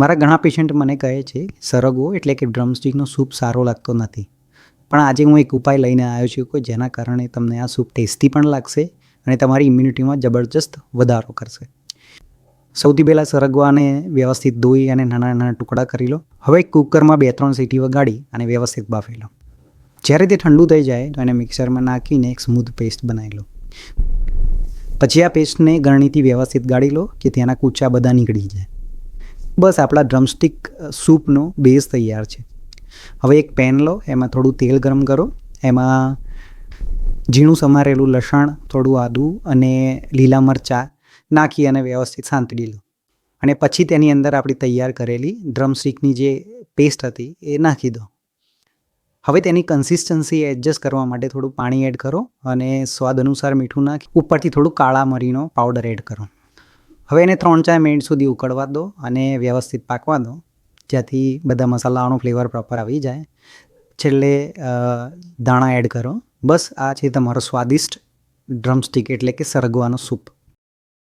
મારા ઘણા પેશન્ટ મને કહે છે સરગવો એટલે કે ડ્રમસ્ટિકનો સૂપ સારો લાગતો નથી, પણ આજે હું એક ઉપાય લઈને આવ્યો છું કે જેના કારણે તમને આ સૂપ ટેસ્ટી પણ લાગશે અને તમારી ઇમ્યુનિટીમાં જબરજસ્ત વધારો કરશે. સૌથી પહેલાં સરગવાને વ્યવસ્થિત ધોઈ અને નાના નાના ટુકડા કરી લો. હવે કુકરમાં 2-3 સીટી વગાડી અને વ્યવસ્થિત બાફી લો. જ્યારે તે ઠંડુ થઈ જાય તો એને મિક્સરમાં નાખીને એક સ્મૂથ પેસ્ટ બનાવી લો. પછી આ પેસ્ટને ગરણીથી વ્યવસ્થિત ગાળી લો કે તેના કૂચા બધા નીકળી જાય. બસ આપણા ડ્રમસ્ટિક સૂપનો બેઝ તૈયાર છે. હવે એક પેન લો, એમાં થોડું તેલ ગરમ કરો, એમાં ઝીણું સમારેલું લસણ, થોડું આદું અને લીલા મરચાં નાખી અને વ્યવસ્થિત સાંતળી લો. અને પછી તેની અંદર આપણી તૈયાર કરેલી ડ્રમસ્ટિકની જે પેસ્ટ હતી એ નાખી દો. હવે તેની કન્સિસ્ટન્સી એડજસ્ટ કરવા માટે થોડું પાણી એડ કરો અને સ્વાદ અનુસાર મીઠું નાખી ઉપરથી થોડું કાળા મરીનો પાવડર એડ કરો. હવે એને 3-4 મિનિટ સુધી ઉકળવા દો અને વ્યવસ્થિત પાકવા દો, જ્યાંથી બધા મસાલાઓનો ફ્લેવર પ્રોપર આવી જાય. છેલ્લે દાણા એડ કરો. બસ આ છે તમારો સ્વાદિષ્ટ ડ્રમસ્ટિક એટલે કે સરગવાનો સૂપ.